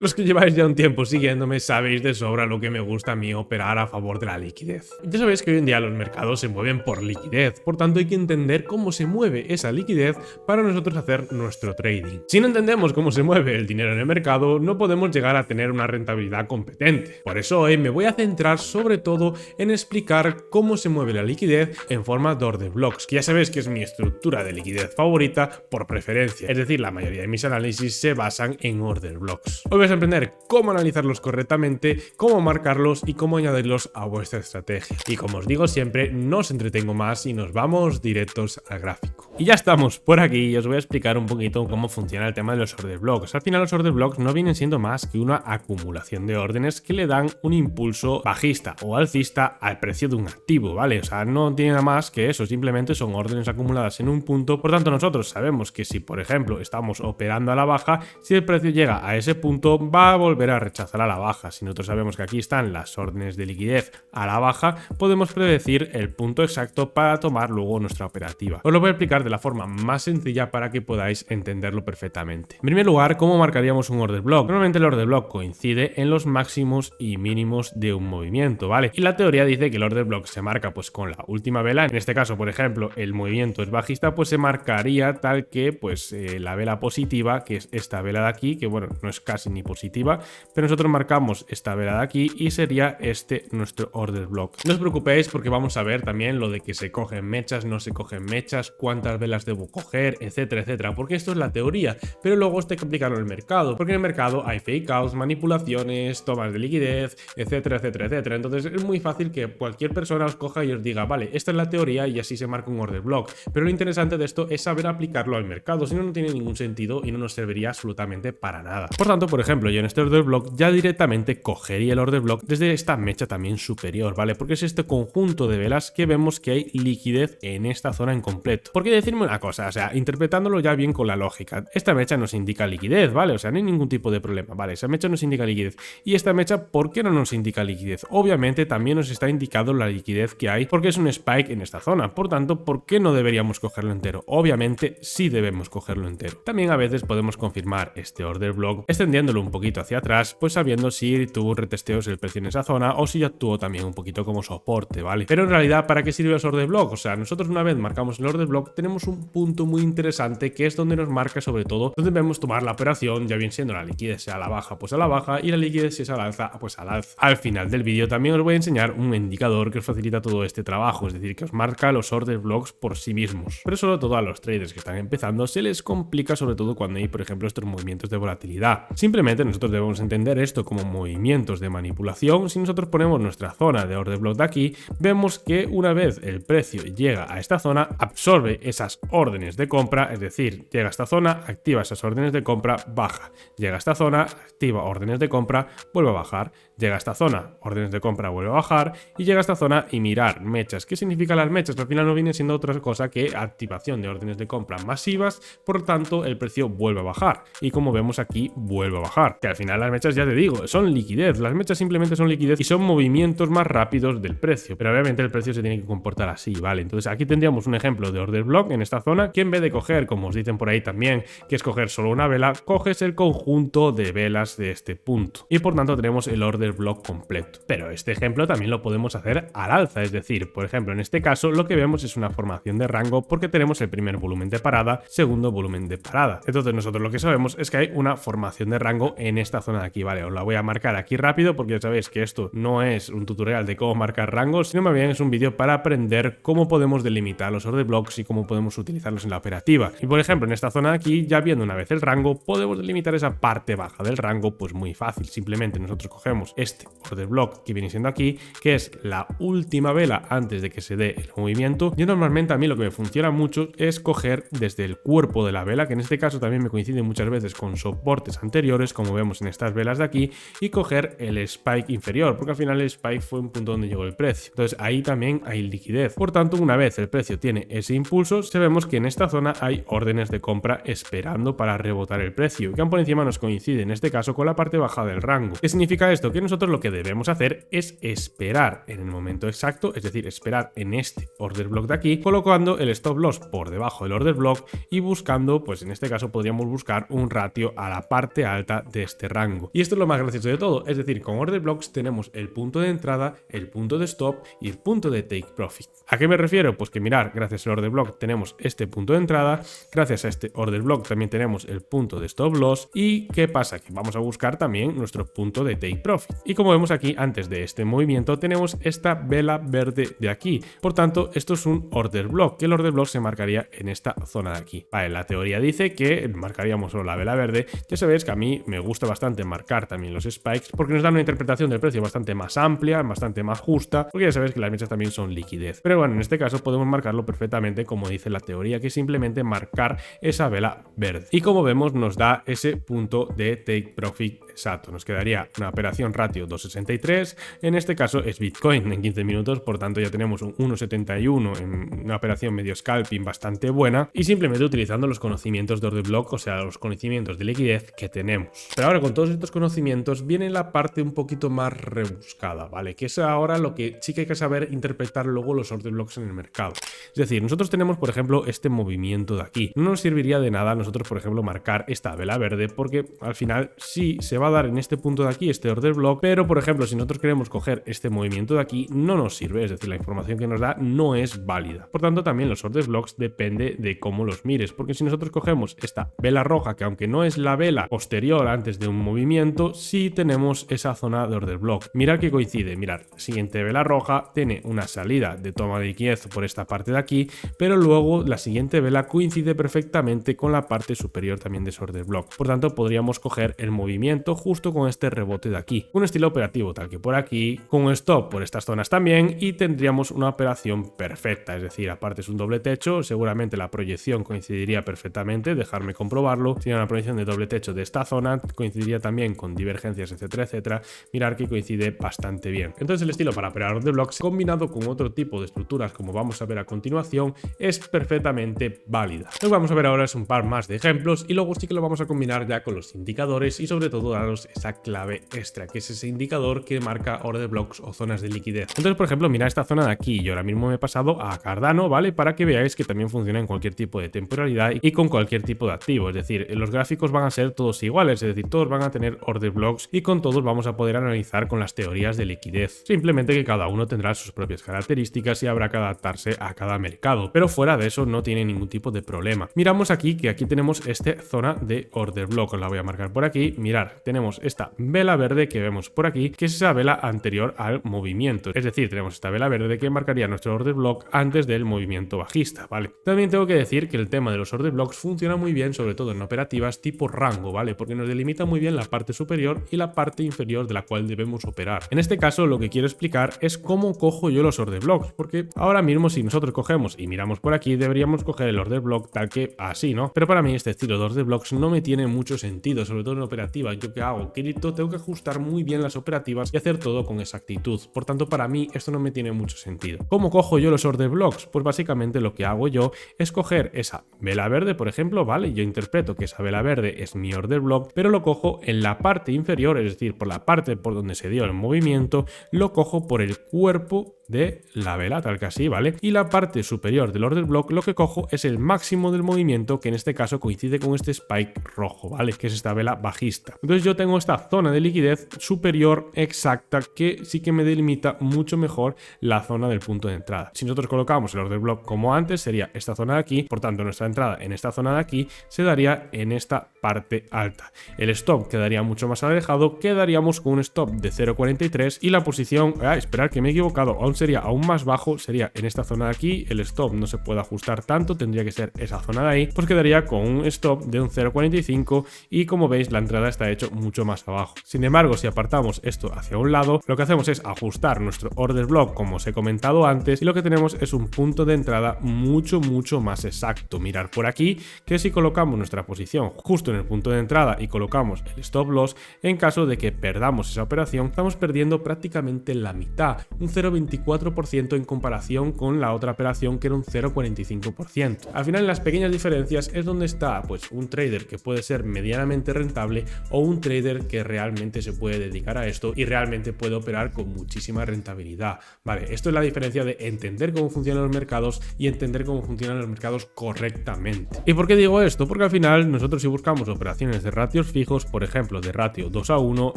Los que lleváis ya un tiempo siguiéndome sabéis de sobra lo que me gusta a mí operar a favor de la liquidez. Ya sabéis que hoy en día los mercados se mueven por liquidez, por tanto hay que entender cómo se mueve esa liquidez para nosotros hacer nuestro trading. Si no entendemos cómo se mueve el dinero en el mercado, no podemos llegar a tener una rentabilidad competente. Por eso hoy me voy a centrar sobre todo en explicar cómo se mueve la liquidez en forma de order blocks, que ya sabéis que es mi estructura de liquidez favorita por preferencia, es decir, la mayoría de mis análisis se basan en order blocks. Hoy vais a aprender cómo analizarlos correctamente, cómo marcarlos y cómo añadirlos a vuestra estrategia. Y como os digo siempre, no os entretengo más y nos vamos directos al gráfico. Y ya estamos por aquí y os voy a explicar un poquito cómo funciona el tema de los order blocks. Al final los order blocks no vienen siendo más que una acumulación de órdenes que le dan un impulso bajista o alcista al precio de un activo, ¿vale? O sea, no tiene nada más que eso, simplemente son órdenes acumuladas en un punto. Por tanto, nosotros sabemos que si, por ejemplo, estamos operando a la baja, si el precio llega a ese punto, va a volver a rechazar a la baja. Si nosotros sabemos que aquí están las órdenes de liquidez a la baja, podemos predecir el punto exacto para tomar luego nuestra operativa. Os lo voy a explicar de la forma más sencilla para que podáis entenderlo perfectamente. En primer lugar, ¿cómo marcaríamos un order block? Normalmente el order block coincide en los máximos y mínimos de un movimiento, ¿vale? Y la teoría dice que el order block se marca pues con la última vela. En este caso, por ejemplo, el movimiento es bajista, pues se marcaría tal que pues la vela positiva, que es esta vela de aquí, que bueno, no es casi ni positiva, pero nosotros marcamos esta vela de aquí y sería este nuestro order block. No os preocupéis porque vamos a ver también lo de que se cogen mechas, no se cogen mechas, cuántas velas debo coger, etcétera, etcétera, porque esto es la teoría, pero luego os tengo que aplicarlo en el mercado, porque en el mercado hay fake outs, manipulaciones, tomas de liquidez, etcétera, etcétera, etcétera. Entonces es muy fácil que cualquier persona os coja y os diga, vale, esta es la teoría y así se marca un order block, pero lo interesante de esto es saber aplicarlo al mercado, si no, no tiene ningún sentido y no nos serviría absolutamente para nada. Por tanto, por ejemplo, yo en este order block ya directamente cogería el order block desde esta mecha también superior, ¿vale? Porque es este conjunto de velas que vemos que hay liquidez en esta zona en completo. Porque decirme una cosa, o sea, interpretándolo ya bien con la lógica, esta mecha nos indica liquidez, ¿vale? O sea, no hay ningún tipo de problema, ¿vale? Esa mecha nos indica liquidez. Y esta mecha, ¿por qué no nos indica liquidez? Obviamente también nos está indicando la liquidez que hay porque es un spike en esta zona. Por tanto, ¿por qué no deberíamos cogerlo entero? Obviamente sí debemos cogerlo entero. También a veces podemos confirmar este order block extendiéndolo un poquito hacia atrás, pues sabiendo si tuvo retesteos el precio en esa zona o si actuó también un poquito como soporte, ¿vale? Pero en realidad, ¿para qué sirve el order block? O sea, nosotros una vez marcamos el order block tenemos un punto muy interesante que es donde nos marca sobre todo donde debemos tomar la operación, ya bien siendo la liquidez sea a la baja, pues a la baja, y la liquidez si es al alza, pues al alza. Al final del vídeo también os voy a enseñar un indicador que os facilita todo este trabajo, es decir, que os marca los order blocks por sí mismos. Pero sobre todo a los traders que están empezando se les complica, sobre todo cuando hay, por ejemplo, estos movimientos de volatilidad. Simplemente nosotros debemos entender esto como movimientos de manipulación. Si nosotros ponemos nuestra zona de order block de aquí, vemos que una vez el precio llega a esta zona, absorbe esas órdenes de compra, es decir, llega a esta zona, activa esas órdenes de compra, baja. Llega a esta zona, activa órdenes de compra, vuelve a bajar. Llega a esta zona, órdenes de compra, vuelve a bajar. Y llega a esta zona y mirar mechas. ¿Qué significan las mechas? Al final no viene siendo otra cosa que activación de órdenes de compra masivas, por tanto el precio vuelve a bajar. Y como vemos aquí, vuelve a bajar. Que al final las mechas, ya te digo, son liquidez. Las mechas simplemente son liquidez y son movimientos más rápidos del precio. Pero obviamente el precio se tiene que comportar así, ¿vale? Entonces aquí tendríamos un ejemplo de order block en esta zona que en vez de coger, como os dicen por ahí también, que es coger solo una vela, coges el conjunto de velas de este punto. Y por tanto tenemos el order block completo. Pero este ejemplo también lo podemos hacer al alza, es decir, por ejemplo, en este caso lo que vemos es una formación de rango porque tenemos el primer volumen de parada, segundo volumen de parada. Entonces nosotros lo que sabemos es que hay una formación de rango en esta zona de aquí, ¿vale? Os la voy a marcar aquí rápido porque ya sabéis que esto no es un tutorial de cómo marcar rangos, sino más bien es un vídeo para aprender cómo podemos delimitar los order blocks y cómo podemos utilizarlos en la operativa. Y por ejemplo, en esta zona de aquí, ya viendo una vez el rango, podemos delimitar esa parte baja del rango, pues muy fácil. Simplemente nosotros cogemos este order block que viene siendo aquí, que es la última vela antes de que se dé el movimiento. Yo normalmente a mí lo que me funciona mucho es coger desde el cuerpo de la vela, que en este caso también me coincide muchas veces con soportes anteriores, como vemos en estas velas de aquí, y coger el spike inferior, porque al final el spike fue un punto donde llegó el precio. Entonces ahí también hay liquidez. Por tanto, una vez el precio tiene ese impulso, se vemos que en esta zona hay órdenes de compra esperando para rebotar el precio, que aún por encima nos coincide en este caso con la parte baja del rango. ¿Qué significa esto? Que nosotros lo que debemos hacer es esperar en el momento exacto, es decir, esperar en este order block de aquí, colocando el stop loss por debajo del order block y buscando, pues en este caso podríamos buscar un ratio a la parte alta de este rango. Y esto es lo más gracioso de todo, es decir, con order blocks tenemos el punto de entrada, el punto de stop y el punto de take profit. ¿A qué me refiero? Pues que mirar, gracias al order block tenemos este punto de entrada, gracias a este order block también tenemos el punto de stop loss y ¿qué pasa? Que vamos a buscar también nuestro punto de take profit. Y como vemos aquí, antes de este movimiento tenemos esta vela verde de aquí. Por tanto, esto es un order block, que el order block se marcaría en esta zona de aquí. Vale, la teoría dice que marcaríamos solo la vela verde. Ya sabéis que a mí me gusta bastante marcar también los spikes porque nos dan una interpretación del precio bastante más amplia, bastante más justa, porque ya sabéis que las mechas también son liquidez. Pero bueno, en este caso podemos marcarlo perfectamente como dice la teoría, que es simplemente marcar esa vela verde. Y como vemos nos da ese punto de take profit exacto. Nos quedaría una operación ratio 2.63, en este caso es Bitcoin en 15 minutos, por tanto ya tenemos un 1.71 en una operación medio scalping bastante buena y simplemente utilizando los conocimientos de order block, o sea, los conocimientos de liquidez que tenemos. Pero ahora con todos estos conocimientos viene la parte un poquito más rebuscada, ¿vale? Que es ahora lo que sí que hay que saber interpretar luego los order blocks en el mercado. Es decir, nosotros tenemos, por ejemplo, este movimiento de aquí. No nos serviría de nada nosotros, por ejemplo, marcar esta vela verde porque al final sí se va a dar en este punto de aquí este order block, pero por ejemplo, si nosotros queremos coger este movimiento de aquí, no nos sirve, es decir, la información que nos da no es válida. Por tanto, también los order blocks depende de cómo los mires, porque si nosotros cogemos esta vela roja, que aunque no es la vela posterior antes de un movimiento, sí tenemos esa zona de order block. Mirad que coincide, mirad, la siguiente vela roja tiene una salida de toma de liquidez por esta parte de aquí, pero luego la siguiente vela coincide perfectamente con la parte superior también de ese order block. Por tanto, podríamos coger el movimiento justo con este rebote de aquí. Un estilo operativo tal que por aquí, con un stop por estas zonas también y tendríamos una operación perfecta, es decir, aparte es un doble techo, seguramente la proyección coincidiría perfectamente, dejarme comprobarlo, sería una proyección de doble techo de esta zona, coincidiría también con divergencias, etcétera, etcétera, mirar que coincide bastante bien. Entonces el estilo para operar order blocks combinado con otro tipo de estructuras como vamos a ver a continuación es perfectamente válida. Lo que vamos a ver ahora es un par más de ejemplos y luego sí que lo vamos a combinar ya con los indicadores y sobre todo daros esa clave extra, que es ese indicador que marca order blocks o zonas de liquidez. Entonces, por ejemplo, mira esta zona de aquí, yo ahora mismo me he pasado a Cardano, ¿vale? Para que veáis que también funciona en cualquier tipo de temporalidad y con cualquier tipo de activo, es decir, los gráficos van a ser todos iguales, es decir, todos van a tener order blocks y con todos vamos a poder analizar con las teorías de liquidez. Simplemente que cada uno tendrá sus propias características y habrá que adaptarse a cada mercado, pero fuera de eso no tiene ningún tipo de problema. Miramos aquí que aquí tenemos esta zona de order block, os la voy a marcar por aquí, mirar, tenemos esta vela verde que vemos por aquí, que es esa vela anterior al movimiento, es decir, tenemos esta vela verde que marcaría nuestro order block antes del movimiento bajista, ¿vale? También tengo que decir que el tema de los order blocks funciona muy bien, sobre todo en operativas tipo rango, ¿vale? Porque nos delimita muy bien la parte superior y la parte inferior de la cual debemos operar. En este caso, lo que quiero explicar es cómo cojo yo los order blocks, porque ahora mismo si nosotros cogemos y miramos por aquí, deberíamos coger el order block tal que así, ¿no? Pero para mí este estilo de order blocks no me tiene mucho sentido, sobre todo en operativa. ¿Yo qué hago? Tengo que ajustar muy bien las operativas y hacer todo con exactitud. Por tanto, para mí esto no me tiene mucho sentido. ¿Cómo cojo yo los order blocks? Pues básicamente lo que hago yo es coger esa vela verde, por ejemplo, ¿vale? Yo interpreto que esa vela verde es mi order block, pero lo cojo en la parte inferior, es decir, por la parte por donde se dio el movimiento, lo cojo por el cuerpo de la vela, tal que así, ¿vale? Y la parte superior del order block lo que cojo es el máximo del movimiento, que en este caso coincide con este spike rojo, ¿vale? Que es esta vela bajista. Entonces yo tengo esta zona de liquidez superior exacta que sí que me delimita mucho mejor la zona del punto de entrada. Si nosotros colocamos el order block como antes, sería esta zona de aquí, por tanto nuestra entrada en esta zona de aquí se daría en esta parte alta. El stop quedaría mucho más alejado, quedaríamos con un stop de 0.43 y la posición, esperar que me he equivocado, aún sería aún más bajo, sería en esta zona de aquí, el stop no se puede ajustar tanto, tendría que ser esa zona de ahí, pues quedaría con un stop de un 0.45 y como veis la entrada está hecho mucho más abajo. Sin embargo, si apartamos esto hacia un lado, lo que hacemos es ajustar nuestro order block como os he comentado antes y lo que tenemos es un punto de entrada mucho más exacto. Mirar por aquí que si colocamos nuestra posición justo en el punto de entrada y colocamos el stop loss, en caso de que perdamos esa operación, estamos perdiendo prácticamente la mitad, un 0.24 24% en comparación con la otra operación, que era un 0,45%. Al final, en las pequeñas diferencias es donde está pues un trader que puede ser medianamente rentable o un trader que realmente se puede dedicar a esto y realmente puede operar con muchísima rentabilidad. Vale, esto es la diferencia de entender cómo funcionan los mercados y entender cómo funcionan los mercados correctamente. ¿Y por qué digo esto? Porque al final nosotros, si buscamos operaciones de ratios fijos, por ejemplo de ratio 2:1,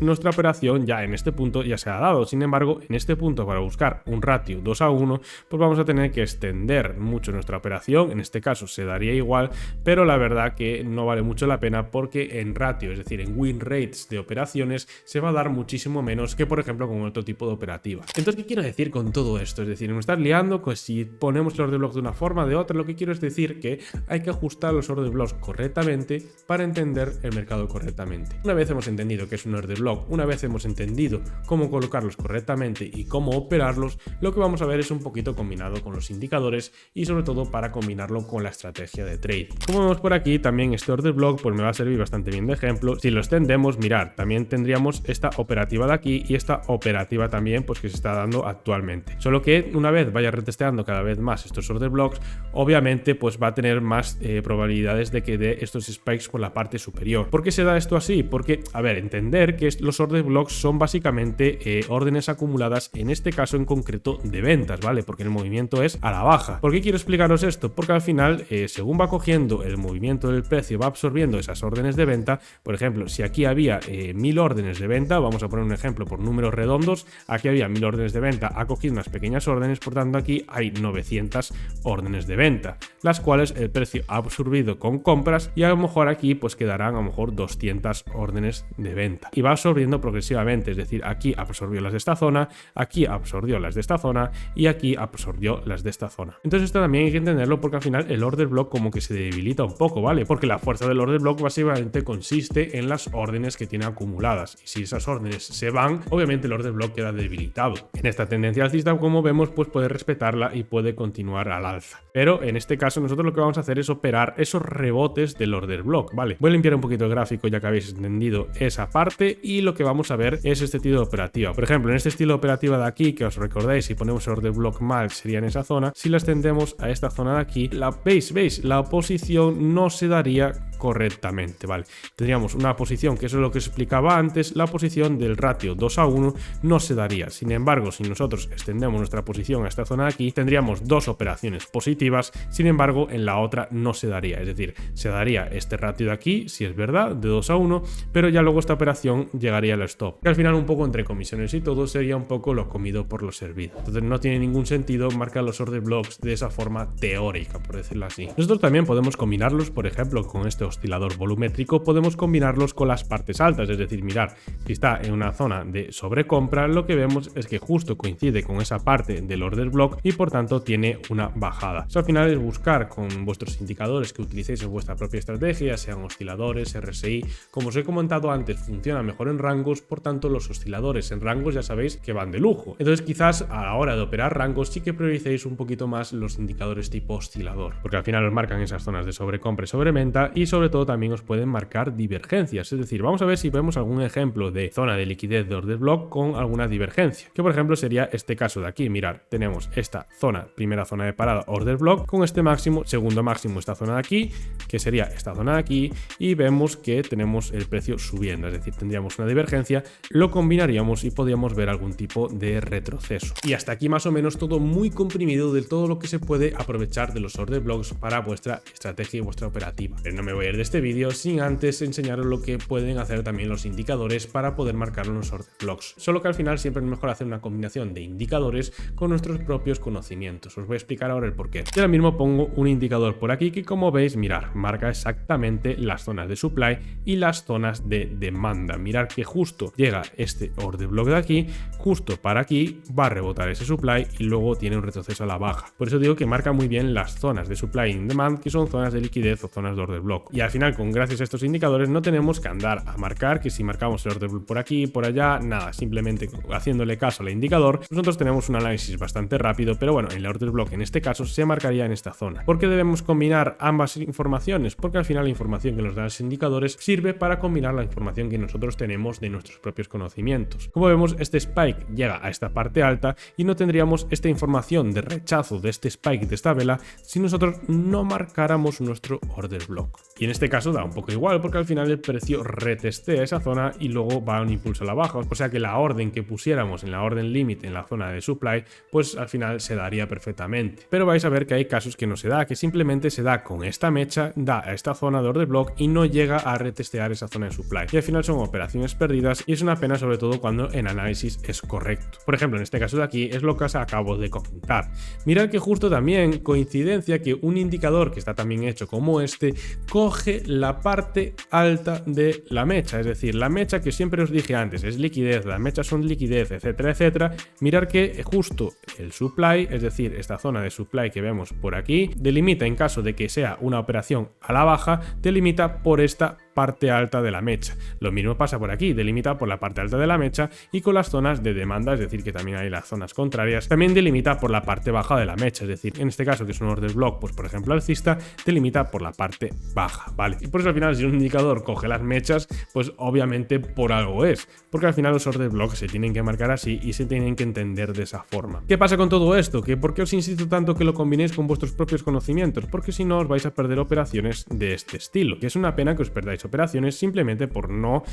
nuestra operación ya en este punto ya se ha dado. Sin embargo, en este punto, para buscar un ratio 2:1, pues vamos a tener que extender mucho nuestra operación. En este caso se daría igual, pero la verdad que no vale mucho la pena, porque en ratio, es decir, en win rates de operaciones, se va a dar muchísimo menos que, por ejemplo, con otro tipo de operativa. Entonces, ¿qué quiero decir con todo esto? Es decir, no me estás liando pues si ponemos el order block de una forma o de otra. Lo que quiero es decir que hay que ajustar los order blocks correctamente para entender el mercado correctamente. Una vez hemos entendido qué es un order block, una vez hemos entendido cómo colocarlos correctamente y cómo operarlos, lo que vamos a ver es un poquito combinado con los indicadores y sobre todo para combinarlo con la estrategia de trading. Como vemos por aquí, también este order block pues me va a servir bastante bien de ejemplo. Si lo extendemos, mirar, también tendríamos esta operativa de aquí y esta operativa también pues que se está dando actualmente. Solo que una vez vaya retesteando cada vez más estos order blocks, obviamente pues va a tener más probabilidades de que dé estos spikes por la parte superior. ¿Por qué se da esto así? Porque, a ver, entender que los order blocks son básicamente órdenes acumuladas, en este caso en concreto de ventas, ¿vale? Porque el movimiento es a la baja. ¿Por qué quiero explicaros esto? Porque al final, según va cogiendo el movimiento del precio, va absorbiendo esas órdenes de venta. Por ejemplo, si aquí había 1000 órdenes de venta, vamos a poner un ejemplo por números redondos, aquí había 1000 órdenes de venta, ha cogido unas pequeñas órdenes, por tanto aquí hay 900 órdenes de venta, las cuales el precio ha absorbido con compras, y a lo mejor aquí pues quedarán a lo mejor 200 órdenes de venta y va absorbiendo progresivamente, es decir, aquí absorbió las de esta zona, aquí absorbió las de esta zona y aquí absorbió las de esta zona. Entonces esto también hay que entenderlo, porque al final el order block como que se debilita un poco, ¿vale? Porque la fuerza del order block básicamente consiste en las órdenes que tiene acumuladas, y si esas órdenes se van, obviamente el order block queda debilitado. En esta tendencia alcista, como vemos, pues puede respetarla y puede continuar al alza, pero en este caso nosotros lo que vamos a hacer es operar esos rebotes del order block, ¿vale? Voy a limpiar un poquito el gráfico ya que habéis entendido esa parte, y lo que vamos a ver es este estilo de operativa. Por ejemplo, en este estilo de operativa de aquí, que os recordáis, si ponemos el order block mal sería en esa zona, si la extendemos a esta zona de aquí, ¿veis? La oposición no se daría correctamente, ¿vale? Tendríamos una posición, que eso es lo que os explicaba antes, la posición del ratio 2:1 no se daría. Sin embargo, si nosotros extendemos nuestra posición a esta zona de aquí, tendríamos dos operaciones positivas, sin embargo en la otra no se daría, es decir, se daría este ratio de aquí, si es verdad, de 2:1, pero ya luego esta operación llegaría al stop, que al final un poco entre comisiones y todo sería un poco lo comido por lo servido. Entonces no tiene ningún sentido marcar los order blocks de esa forma teórica, por decirlo así. Nosotros también podemos combinarlos, por ejemplo, con este oscilador volumétrico, podemos combinarlos con las partes altas, es decir, mirar, si está en una zona de sobrecompra, lo que vemos es que justo coincide con esa parte del order block y por tanto tiene una bajada. Eso al final es buscar con vuestros indicadores que utilicéis en vuestra propia estrategia, sean osciladores, RSI, como os he comentado antes, funciona mejor en rangos, por tanto los osciladores en rangos ya sabéis que van de lujo. Entonces quizás a la hora de operar rangos sí que prioricéis un poquito más los indicadores tipo oscilador, porque al final os marcan esas zonas de sobrecompra y sobreventa, y sobre todo también os pueden marcar divergencias. Es decir, vamos a ver si vemos algún ejemplo de zona de liquidez de order block con alguna divergencia, que por ejemplo sería este caso de aquí. Mirar, tenemos esta zona, primera zona de parada order block, con este máximo, segundo máximo esta zona de aquí, que sería esta zona de aquí, y vemos que tenemos el precio subiendo, es decir, tendríamos una divergencia, lo combinaríamos y podríamos ver algún tipo de retroceso. Y hasta aquí más o menos todo muy comprimido de todo lo que se puede aprovechar de los order blocks para vuestra estrategia y vuestra operativa. Pero no me voy a ir de este vídeo sin antes enseñaros lo que pueden hacer también los indicadores para poder marcar los order blocks. Solo que al final siempre es mejor hacer una combinación de indicadores con nuestros propios conocimientos. Os voy a explicar ahora el porqué. Yo ahora mismo pongo un indicador por aquí que, como veis, mirar, marca exactamente las zonas de supply y las zonas de demanda. Mirar que justo llega este order block de aquí, justo para aquí va a rebotar ese supply y luego tiene un retroceso a la baja. Por eso digo que marca muy bien las zonas de supply y demand, que son zonas de liquidez o zonas de order block. Y al final, gracias a estos indicadores, no tenemos que andar a marcar que si marcamos el order block por aquí, por allá, nada, simplemente haciéndole caso al indicador, nosotros tenemos un análisis bastante rápido, pero bueno, el order block en este caso se marcaría en esta zona. ¿Por qué debemos combinar ambas informaciones? Porque al final la información que nos dan los indicadores sirve para combinar la información que nosotros tenemos de nuestros propios conocimientos. Como vemos, este spike llega a esta parte alta y no tendríamos esta información de rechazo de este spike de esta vela si nosotros no marcáramos nuestro order block. Y en este caso da un poco igual porque al final el precio retestea esa zona y luego va a un impulso a la baja, o sea que la orden que pusiéramos en la orden límite en la zona de supply pues al final se daría perfectamente. Pero vais a ver que hay casos que no se da, que simplemente se da con esta mecha, da a esta zona de order block y no llega a retestear esa zona de supply. Y al final son operaciones perdidas y es una pena sobre todo cuando el análisis es correcto. Por ejemplo, en este caso de aquí es lo que os acabo de comentar. Mirad que justo también coincidencia que un indicador que está también hecho como este coge la parte alta de la mecha, es decir, la mecha que siempre os dije antes es liquidez, las mechas son liquidez, etcétera, etcétera. Mirad que justo el supply, es decir, esta zona de supply que vemos por aquí, delimita en caso de que sea una operación a la baja, delimita por esta parte alta de la mecha. Lo mismo pasa por aquí, delimita por la parte alta de la mecha y con las zonas de demanda, es decir, que también hay las zonas contrarias, también delimita por la parte baja de la mecha, es decir, en este caso que es un order block, pues por ejemplo alcista, delimita por la parte baja, ¿vale? Y por eso al final si un indicador coge las mechas, pues obviamente por algo es, porque al final los order blocks se tienen que marcar así y se tienen que entender de esa forma. ¿Qué pasa con todo esto? ¿Que por qué os insisto tanto que lo combinéis con vuestros propios conocimientos? Porque si no os vais a perder operaciones de este estilo, que es una pena que os perdáis operaciones simplemente por no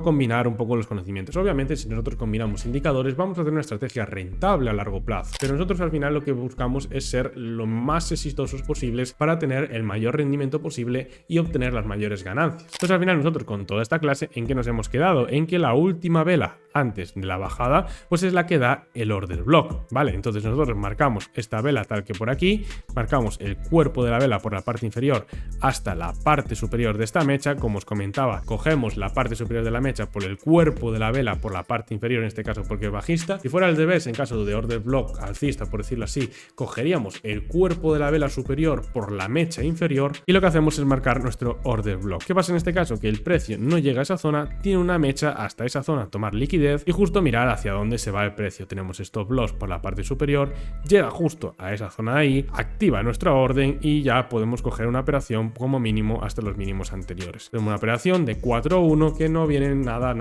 combinar un poco los conocimientos. Obviamente si nosotros combinamos indicadores vamos a hacer una estrategia rentable a largo plazo, pero nosotros al final lo que buscamos es ser lo más exitosos posibles para tener el mayor rendimiento posible y obtener las mayores ganancias. Entonces al final nosotros con toda esta clase ¿en qué nos hemos quedado? En que la última vela antes de la bajada pues es la que da el order block, ¿vale? Entonces nosotros marcamos esta vela tal que por aquí, marcamos el cuerpo de la vela por la parte inferior hasta la parte superior de esta mecha. Como os comentaba, cogemos la parte superior de la mecha por el cuerpo de la vela por la parte inferior, en este caso porque es bajista. Si fuera al revés, en caso de order block alcista, por decirlo así, cogeríamos el cuerpo de la vela superior por la mecha inferior y lo que hacemos es marcar nuestro order block. ¿Qué pasa en este caso? Que el precio no llega a esa zona, tiene una mecha hasta esa zona, tomar liquidez y justo mirar hacia dónde se va el precio. Tenemos stop loss por la parte superior, llega justo a esa zona de ahí, activa nuestra orden y ya podemos coger una operación como mínimo hasta los mínimos anteriores. Tenemos una operación de 4-1 que no viene nada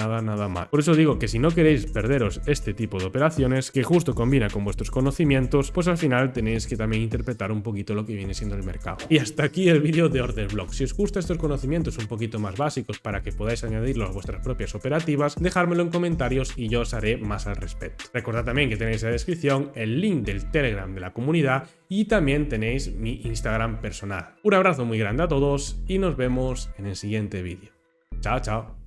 mal. Por eso digo que si no queréis perderos este tipo de operaciones que justo combina con vuestros conocimientos, pues al final tenéis que también interpretar un poquito lo que viene siendo el mercado. Y hasta aquí el vídeo de order block. Si os gustan estos conocimientos un poquito más básicos para que podáis añadirlos a vuestras propias operativas, dejármelo en comentarios y yo os haré más al respecto. Recordad también que tenéis en la descripción el link del Telegram de la comunidad y también tenéis mi Instagram personal. Un abrazo muy grande a todos y nos vemos en el siguiente vídeo. Chao, chao.